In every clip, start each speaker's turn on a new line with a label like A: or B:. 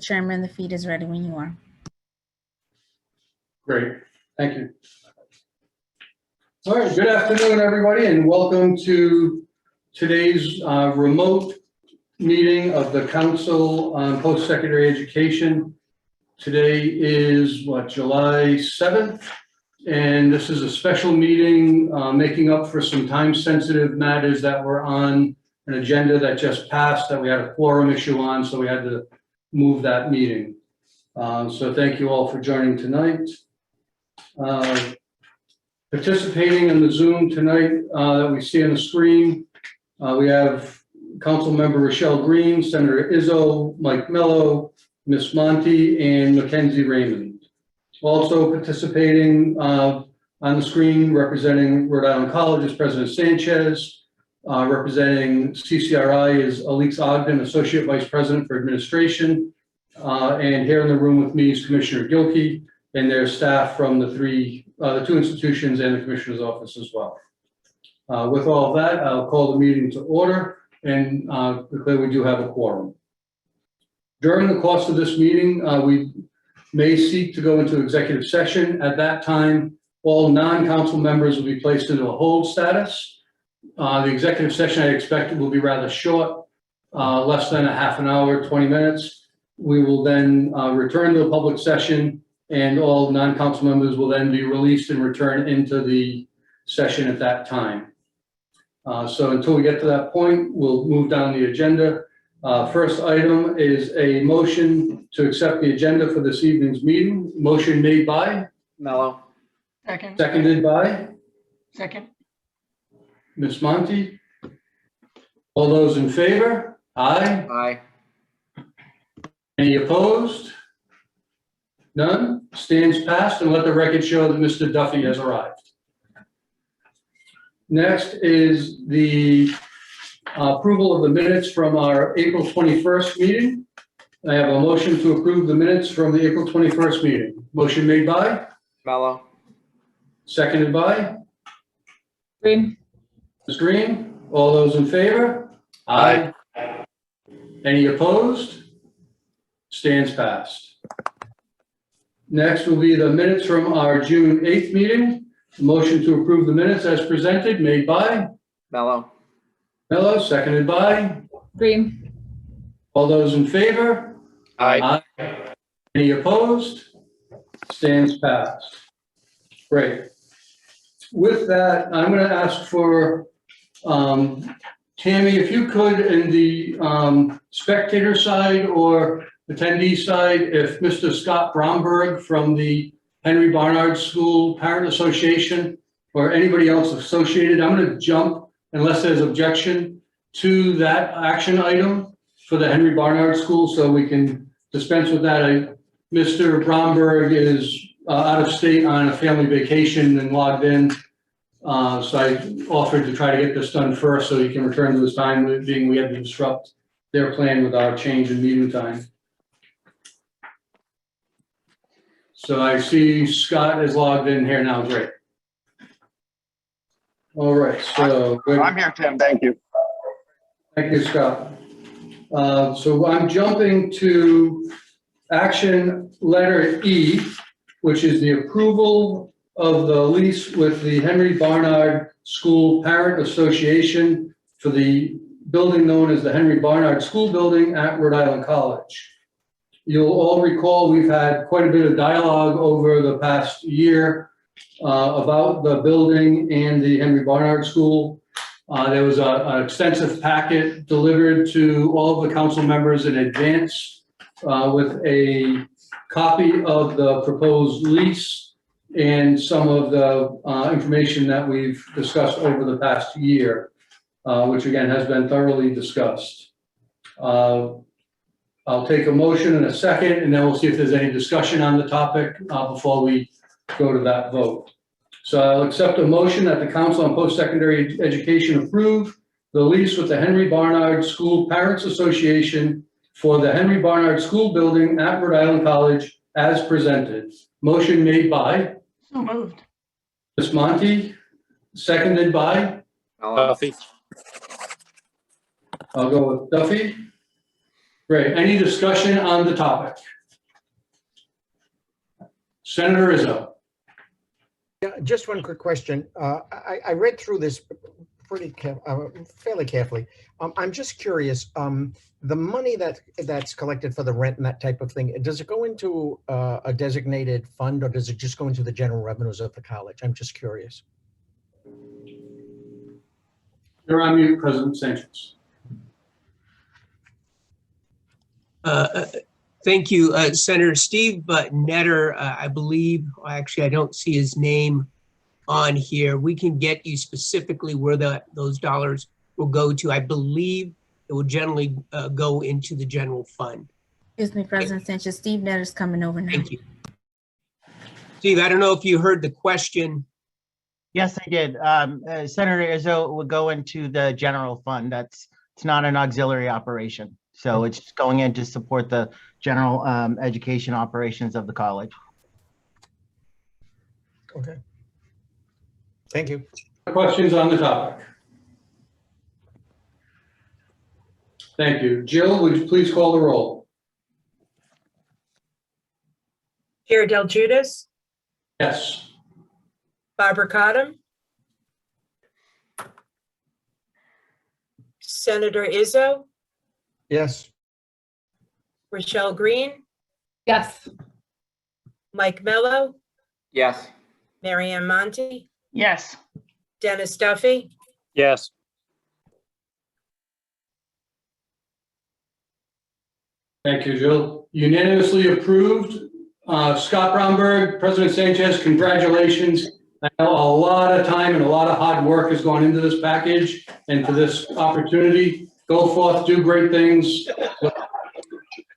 A: Chairman, the feed is ready when you are.
B: Great, thank you. All right, good afternoon, everybody, and welcome to today's remote meeting of the Council on Post-Secondary Education. Today is, July 7th, and this is a special meeting making up for some time-sensitive matters that were on an agenda that just passed that we had a quorum issue on, so we had to move that meeting. So thank you all for joining tonight. Participating in the Zoom tonight that we see on the screen, we have Council Member Rochelle Green, Senator Izzo, Mike Mello, Ms. Monty, and Mackenzie Raymond. Also participating on the screen, representing Rhode Island College, is President Sanchez. Representing CCRI is Alix Ogden, Associate Vice President for Administration. And here in the room with me is Commissioner Gilkey and their staff from the two institutions and the Commissioner's office as well. With all of that, I'll call the meeting to order and declare we do have a quorum. During the course of this meeting, we may seek to go into executive session. At that time, all non-council members will be placed into a hold status. The executive session I expect will be rather short, less than a half an hour, 20 minutes. We will then return to a public session, and all non-council members will then be released and return into the session at that time. So until we get to that point, we'll move down the agenda. First item is a motion to accept the agenda for this evening's meeting. Motion made by?
C: Mello.
D: Second.
B: Seconded by?
D: Second.
B: Ms. Monty? All those in favor? Aye.
C: Aye.
B: Any opposed? None? Stands passed, and let the record show that Mr. Duffy has arrived. Next is the approval of the minutes from our April 21st meeting. I have a motion to approve the minutes from the April 21st meeting. Motion made by?
C: Mello.
B: Seconded by?
A: Green.
B: Ms. Green? All those in favor?
C: Aye.
B: Any opposed? Stands passed. Next will be the minutes from our June 8th meeting. Motion to approve the minutes as presented, made by?
C: Mello.
B: Mello, seconded by?
A: Green.
B: All those in favor?
C: Aye.
B: Any opposed? Stands passed. Great. With that, I'm going to ask for Tammy, if you could, in the spectator side or attendee side, if Mr. Scott Bromberg from the Henry Barnard School Parent Association or anybody else associated, I'm going to jump, unless there's objection, to that action item for the Henry Barnard School, so we can dispense with that. Mr. Bromberg is out of state on a family vacation and logged in. So I offered to try to get this done first so he can return to his time, being we had to disrupt their plan with our change in meeting time. So I see Scott is logged in here now. Great. All right. So
E: I'm here, Tim. Thank you.
B: Thank you, Scott. So I'm jumping to action letter E, which is the approval of the lease with the Henry Barnard School Parent Association for the building known as the Henry Barnard School Building at Rhode Island College. You'll all recall we've had quite a bit of dialogue over the past year about the building and the Henry Barnard School. There was an extensive packet delivered to all of the council members in advance with a copy of the proposed lease and some of the information that we've discussed over the past year, which again has been thoroughly discussed. I'll take a motion in a second, and then we'll see if there's any discussion on the topic before we go to that vote. So I'll accept a motion that the Council on Post-Secondary Education approve the lease with the Henry Barnard School Parents Association for the Henry Barnard School Building at Rhode Island College as presented. Motion made by?
D: So moved.
B: Ms. Monty, seconded by?
C: Mello.
B: I'll go with Duffy. Great. Any discussion on the topic? Senator Izzo.
E: Yeah, just one quick question. I read through this fairly carefully. I'm just curious, the money that's collected for the rent and that type of thing, does it go into a designated fund, or does it just go into the general revenues of the college? I'm just curious.
B: You're on mute, President Sanchez.
F: Thank you, Senator Steve Netter. I believe, actually, I don't see his name on here. We can get you specifically where those dollars will go to. I believe it will generally go into the general fund.
A: Excuse me, President Sanchez. Steve Netter's coming over now.
F: Thank you. Steve, I don't know if you heard the question.
G: Yes, I did. Senator Izzo would go into the general fund. It's not an auxiliary operation. So it's going in to support the general education operations of the college.
E: Okay. Thank you.
B: Questions on the topic? Thank you. Jill, would you please call the roll?
H: Chair Del Judas,
B: Yes.
H: Barbara Cottom, Senator Izzo,
E: Yes.
H: Rochelle Green,
A: Yes.
H: Mike Mello,
C: Yes.
H: Mary Ann Monty,
D: Yes.
H: Dennis Duffy,
C: Yes.
B: Thank you, Jill. Unanimously approved. Scott Bromberg, President Sanchez, congratulations. I know a lot of time and a lot of hard work has gone into this package and to this opportunity. Go forth, do great things.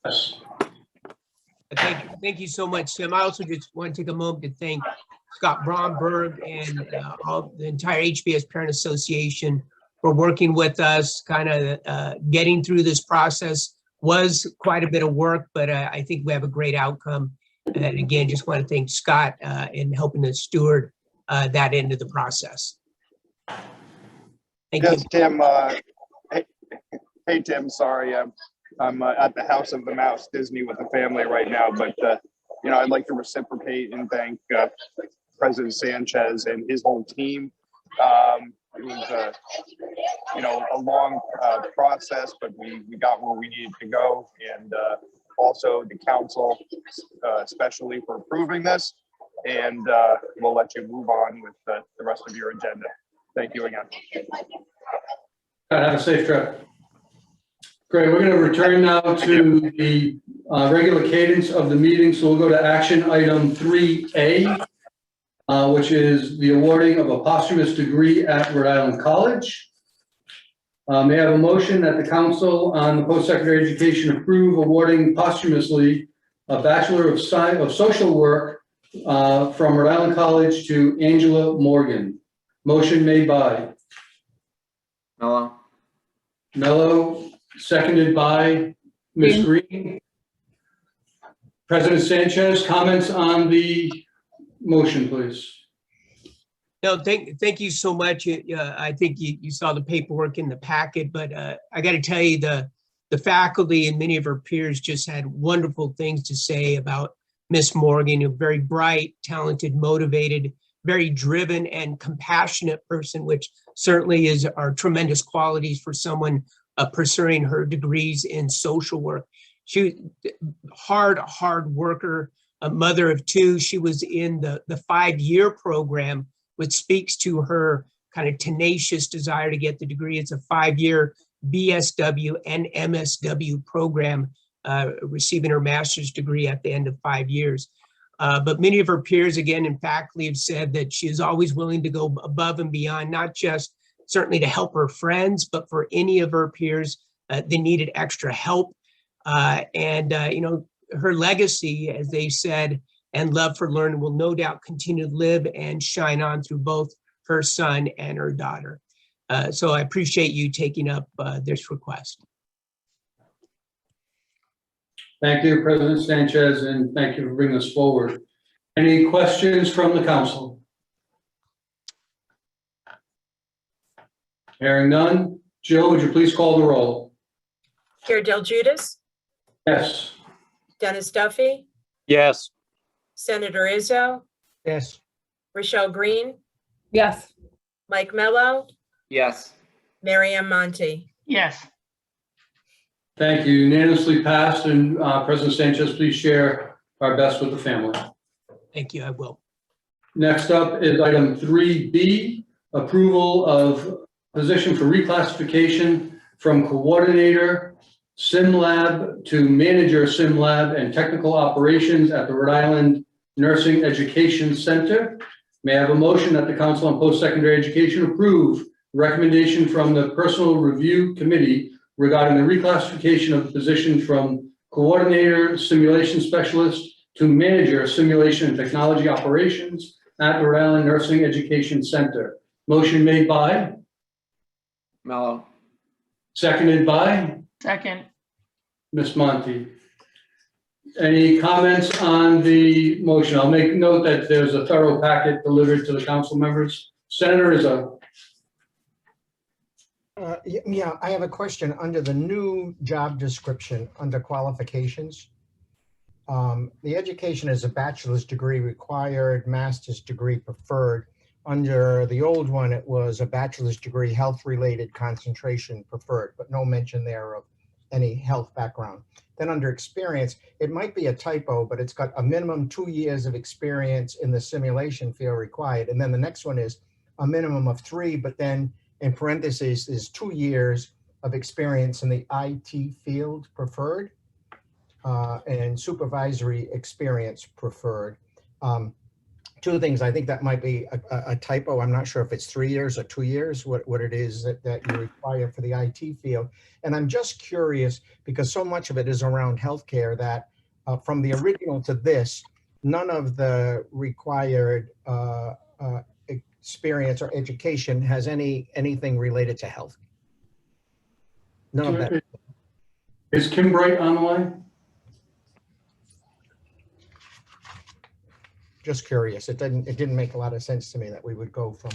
B: Yes.
F: Thank you so much, Tim. I also just want to take a moment to thank Scott Bromberg and all the entire HBS Parent Association for working with us, kind of getting through this process. Was quite a bit of work, but I think we have a great outcome. And again, just want to thank Scott in helping us steward that end of the process. Thank you.
I: Yes, Tim. Hey, Tim. Sorry, I'm at the House of the Mouse Disney with the family right now, but I'd like to reciprocate and thank President Sanchez and his whole team. It was a long process, but we got where we needed to go, and also the council, especially for approving this. And we'll let you move on with the rest of your agenda. Thank you again.
B: Have a safe trip. Great. We're going to return now to the regular cadence of the meeting. So we'll go to action item 3A, which is the awarding of a posthumous degree at Rhode Island College. May I have a motion that the Council on the Postsecondary Education approve awarding posthumously a Bachelor of Social Work from Rhode Island College to Angela Morgan. Motion made by
C: Mello.
B: Mello, seconded by Ms. Green. President Sanchez, comments on the motion, please.
F: No, thank you so much. I think you saw the paperwork in the packet, but I got to tell you, the faculty and many of her peers just had wonderful things to say about Miss Morgan, a very bright, talented, motivated, very driven and compassionate person, which certainly are tremendous qualities for someone pursuing her degrees in social work. She hard worker, a mother of two. She was in the 5-year program, which speaks to her kind of tenacious desire to get the degree. It's a 5-year BSW and MSW program, receiving her master's degree at the end of 5 years. But many of her peers, again, in faculty, have said that she is always willing to go above and beyond, not just certainly to help her friends, but for any of her peers that needed extra help. Her legacy, as they said, and love for learning will no doubt continue to live and shine on through both her son and her daughter. So I appreciate you taking up this request.
B: Thank you, President Sanchez, and thank you for bringing this forward. Any questions from the council? Hearing none. Jill, would you please call the roll?
H: Chair Del Judas,
B: Yes.
H: Dennis Duffy,
C: Yes.
H: Senator Izzo,
E: Yes.
H: Rochelle Green,
A: Yes.
H: Mike Mello,
C: Yes.
H: Mary Ann Monty.
D: Yes.
B: Thank you. Unanimously passed, and President Sanchez, please share our best with the family.
F: Thank you, I will.
B: Next up is item 3B, approval of position for reclassification from coordinator sim lab to manager sim lab and technical operations at the Rhode Island Nursing Education Center. May I have a motion that the Council on Post-Secondary Education approve recommendation from the Personal Review Committee regarding the reclassification of the position from coordinator simulation specialist to manager simulation and technology operations at the Rhode Island Nursing Education Center. Motion made by,
C: Mello.
B: seconded by
D: Second.
B: Ms. Monty. Any comments on the motion? I'll make note that there's a thorough packet delivered to the council members. Senator Izzo.
E: Yeah, I have a question under the new job description, under qualifications. The education is a bachelor's degree required, master's degree preferred. Under the old one, it was a bachelor's degree, health-related concentration preferred, but no mention there of any health background. Then under experience, it might be a typo, but it's got a minimum 2 years of experience in the simulation field required. And then the next one is a minimum of 3, but then in parentheses is 2 years of experience in the IT field preferred, and supervisory experience preferred. Two things, I think that might be a typo. I'm not sure if it's 3 years or 2 years, what it is that you require for the IT field. And I'm just curious, because so much of it is around healthcare, that from the original to this, none of the required experience or education has anything related to health. None of that.
B: Is Kim Bright on the line?
E: Just curious. It didn't make a lot of sense to me that we would go from.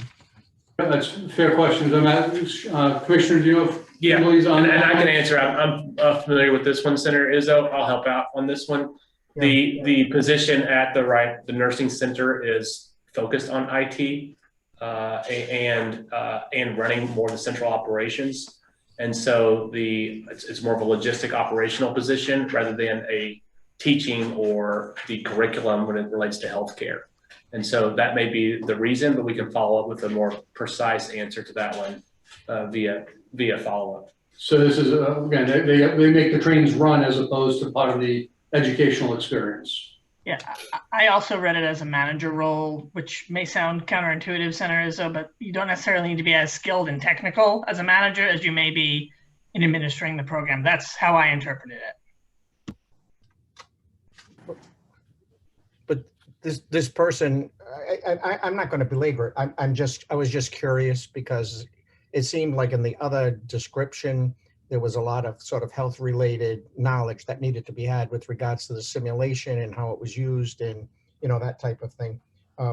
B: That's fair questions. I'm Commissioner, do you know if
J: Yeah,
B: Emily's on?
J: and I can answer. I'm familiar with this one, Senator Izzo. I'll help out on this one.
E: Yeah.
J: The position at the nursing center is focused on IT and running more of the central operations, and so it's more of a logistic operational position rather than a teaching or the curriculum when it relates to healthcare. And so that may be the reason, but we can follow up with a more precise answer to that one via follow-up.
B: So this is, again, they make the trains run as opposed to part of the educational experience.
D: Yeah, I also read it as a manager role, which may sound counterintuitive, Senator Izzo, but you don't necessarily need to be as skilled and technical as a manager as you may be in administering the program. That's how I interpreted it.
E: But this person, I'm not going to belabor it. I was just curious because it seemed like in the other description, there was a lot of sort of health related knowledge that needed to be had with regards to the simulation and how it was used and, that type of thing,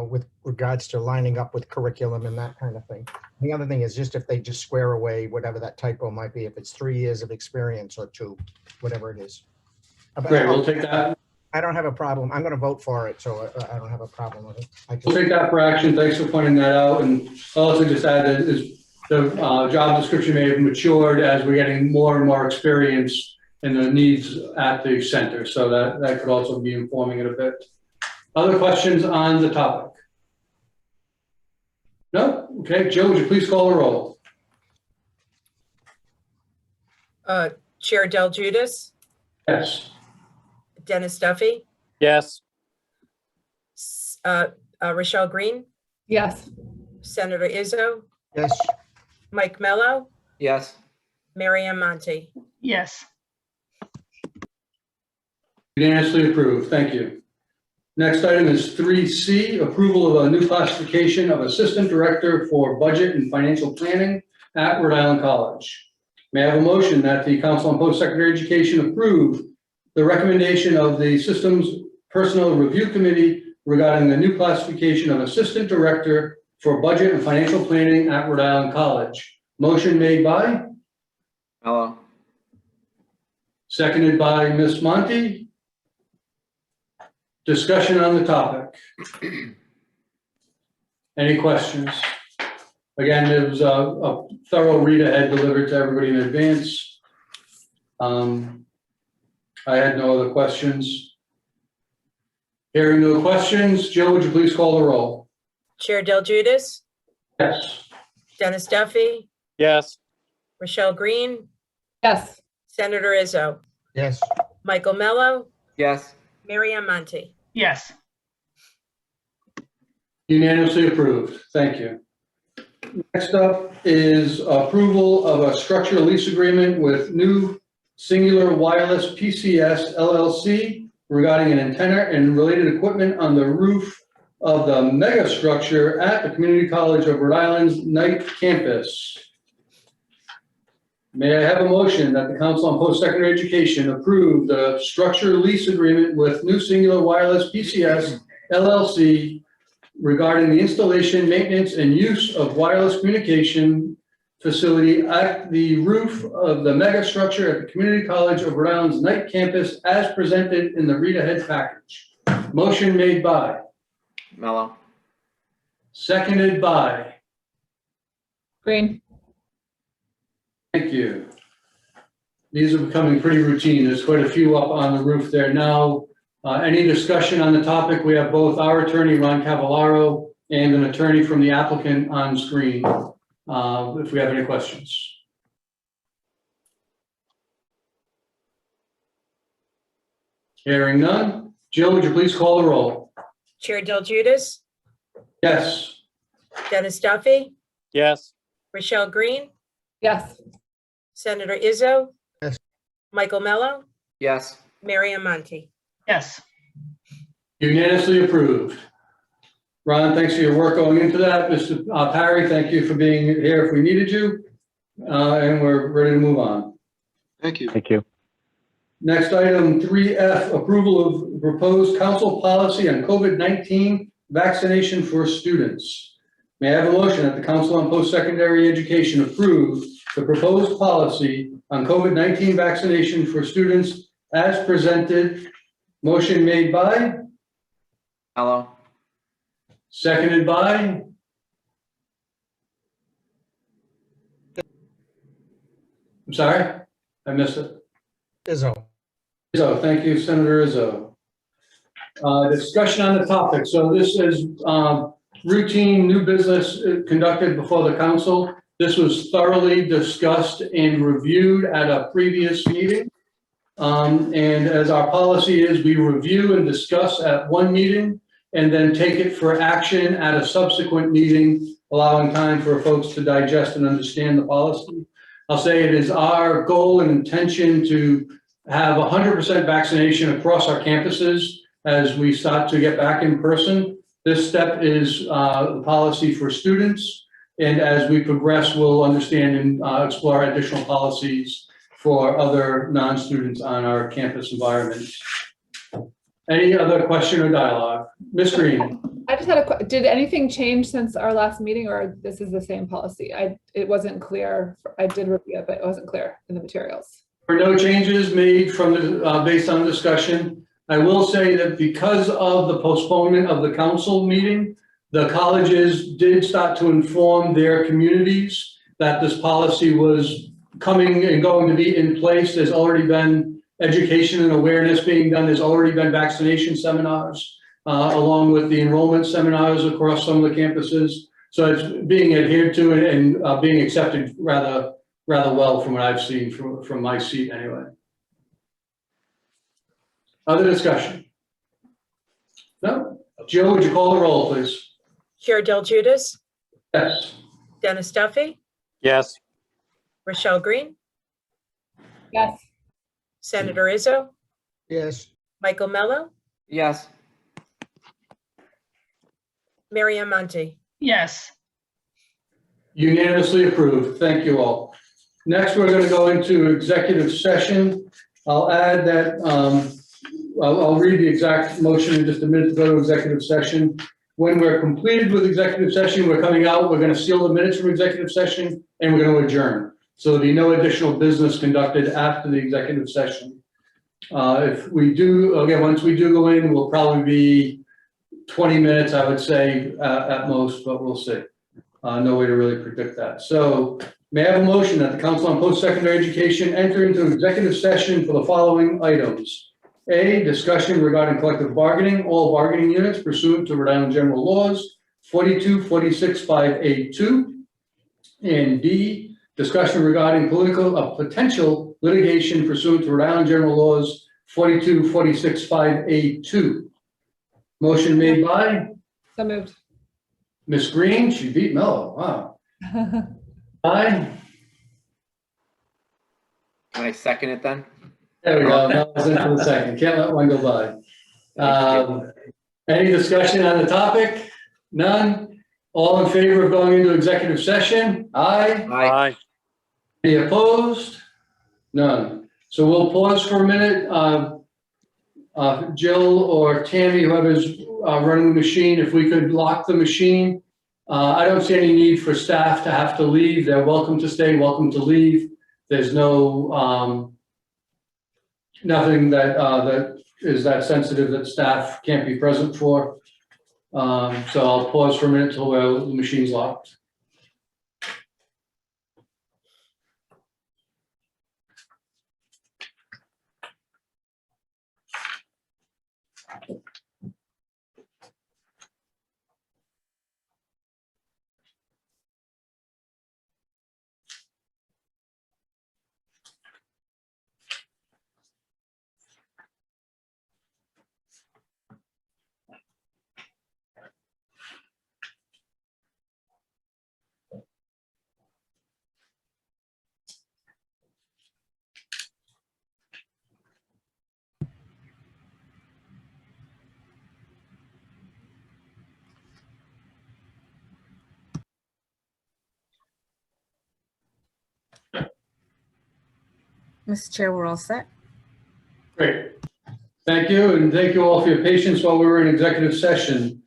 E: with regards to lining up with curriculum and that kind of thing. The other thing is just if they just square away whatever that typo might be, if it's 3 years of experience or 2, whatever it is.
B: Great, we'll take that.
E: I don't have a problem. I'm going to vote for it, so I don't have a problem with it.
B: We'll take that for action. Thanks for pointing that out. And I'll also just add that the job description may have matured as we're getting more and more experience in the needs at the center. So that could also be informing it a bit. Other questions on the topic? No? Okay, Joe, would you please call the roll?
H: Chair Del Judas,
B: Yes.
H: Dennis Duffy,
C: Yes.
H: Rochelle Green,
A: Yes.
H: Senator Izzo,
E: Yes.
H: Mike Mello,
C: Yes.
H: Mary Ann Monty.
D: Yes.
B: Unanimously approved. Thank you. Next item is 3C, approval of a new classification of Assistant Director for Budget and Financial Planning at Rhode Island College. May I have a motion that the Council on Post-Secondary Education approve the recommendation of the Systems Personnel Review Committee regarding the new classification of Assistant Director for Budget and Financial Planning at Rhode Island College. Motion made by,
C: Mello.
B: seconded by Ms. Monty. Discussion on the topic. Any questions? Again, there was a thorough read ahead delivered to everybody in advance. I had no other questions. Hearing no questions, Jill, would you please call the roll?
H: Chair Del Judas,
B: Yes.
H: Dennis Duffy,
C: Yes.
H: Rochelle Green,
A: Yes.
H: Senator Izzo,
E: Yes.
H: Michael Mello,
C: Yes.
H: Mary Ann Monty.
D: Yes.
B: Unanimously approved. Thank you. Next up is approval of a structural lease agreement with New Singular Wireless PCS LLC regarding an antenna and related equipment on the roof of the mega structure at the Community College of Rhode Island's Knight campus. May I have a motion that the Council on Post-Secondary Education approve the structure lease agreement with New Singular Wireless PCS LLC regarding the installation, maintenance, and use of wireless communication facility at the roof of the mega structure at the Community College of Rhode Island's Knight campus as presented in the read-ahead package. Motion made by.
C: Mello.
B: Seconded by.
A: Green.
B: Thank you. These are becoming pretty routine. There's quite a few up on the roof there now. Any discussion on the topic? We have both our attorney, Ron Cavallaro, and an attorney from the applicant on screen. If we have any questions. Hearing none. Jill, would you please call the roll?
H: Chair Del Judas,
B: Yes.
H: Dennis Duffy,
C: Yes.
H: Rochelle Green,
A: Yes.
H: Senator Izzo,
E: Yes.
H: Michael Mello,
C: Yes.
H: Mary Ann Monty.
D: Yes.
B: Unanimously approved. Ron, thanks for your work going into that. Mr. Parry, thank you for being here if we needed you. And we're ready to move on.
I: Thank you.
C: Thank you.
B: Next item, 3F, approval of proposed council policy on COVID-19 vaccination for students. May I have a motion that the Council on Post-Secondary Education approve the proposed policy on COVID-19 vaccination for students as presented? Motion made by?
C: Mello.
B: Seconded by? I'm sorry, I missed it.
E: Izzo.
B: Izzo, thank you, Senator Izzo. Discussion on the topic. So this is routine new business conducted before the council. This was thoroughly discussed and reviewed at a previous meeting. And as our policy is, we review and discuss at one meeting and then take it for action at a subsequent meeting, allowing time for folks to digest and understand the policy. I'll say it is our goal and intention to have 100% vaccination across our campuses as we start to get back in person. This step is the policy for students. And as we progress, we'll understand and explore additional policies for other non-students on our campus environment. Any other question or dialogue? Ms. Green.
K: I just had did anything change since our last meeting, or this is the same policy? It wasn't clear. I did review it, but it wasn't clear in the materials.
B: There were no changes made from the, based on the discussion. I will say that because of the postponement of the council meeting, the colleges did start to inform their communities that this policy was coming and going to be in place. There's already been education and awareness being done. There's already been vaccination seminars, along with the enrollment seminars across some of the campuses. So it's being adhered to and being accepted rather well from what I've seen from my seat anyway. Other discussion? No? Jill, would you call the roll, please?
H: Chair Del Judas,
B: Yes.
H: Dennis Duffy,
C: Yes.
H: Rochelle Green,
K: Yes.
H: Senator Izzo,
E: Yes.
H: Michael Mello,
C: Yes.
H: Mary Ann Monty.
D: Yes.
B: Unanimously approved. Thank you all. Next, we're going to go into executive session. I'll add that I'll read the exact motion in just a minute to go to executive session. When we're completed with executive session, we're coming out, we're going to seal the minutes from executive session, and we're going to adjourn. So there'll be no additional business conducted after the executive session. If we do, again, once we do go in, we'll probably be 20 minutes, I would say, at most, but we'll see. No way to really predict that. So may I have a motion that the Council on Post-Secondary Education enter into executive session for the following items? A, discussion regarding collective bargaining, all bargaining units pursuant to Rhode Island General Laws 42, 46, 5A2. And D, discussion regarding potential litigation pursuant to Rhode Island General Laws 42, 46, 5A2. Motion made by
K: So moved.
B: Ms. Green. She beat Mello. Wow. Aye.
C: Can I second it then?
B: There we go. That was in for the second. Can't let one go by. Any discussion on the topic? None? All in favor of going into executive session? Aye.
C: Aye.
B: Any opposed? None. So we'll pause for a minute. Jill or Tammy, whoever's running the machine, if we could lock the machine. I don't see any need for staff to have to leave. They're welcome to stay, welcome to leave. There's no, nothing that, that is that sensitive that staff can't be present for. So I'll pause for a minute till the machine's locked.
L: Mr. Chair, we're all set.
B: Great. Thank you, and thank you all for your patience while we were in executive session.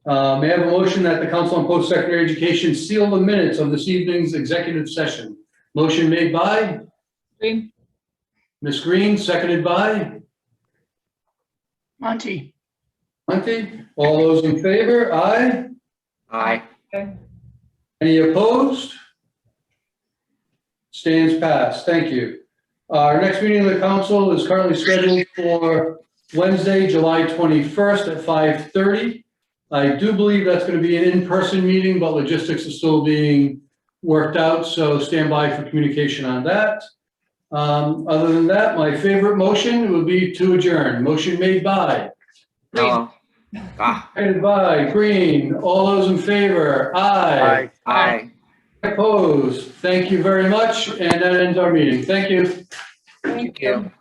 B: May I have a motion that the Council on Post-Secondary Education seal the minutes of this evening's executive session? Motion made by
K: Green.
B: Ms. Green, seconded by
D: Monty.
B: Monty. All those in favor? Aye.
C: Aye.
K: Okay.
B: Any opposed? Stands passed. Thank you. Our next meeting of the council is currently scheduled for Wednesday, July 21st at 5:30. I do believe that's going to be an in-person meeting, but logistics is still being worked out, so stand by for communication on that. Other than that, my favorite motion would be to adjourn. Motion made by
C: Mello. Ah.
B: seconded by Green. All those in favor? Aye.
C: Aye.
B: Opposed? Thank you very much, and that ends our meeting. Thank you.
K: Thank
C: you.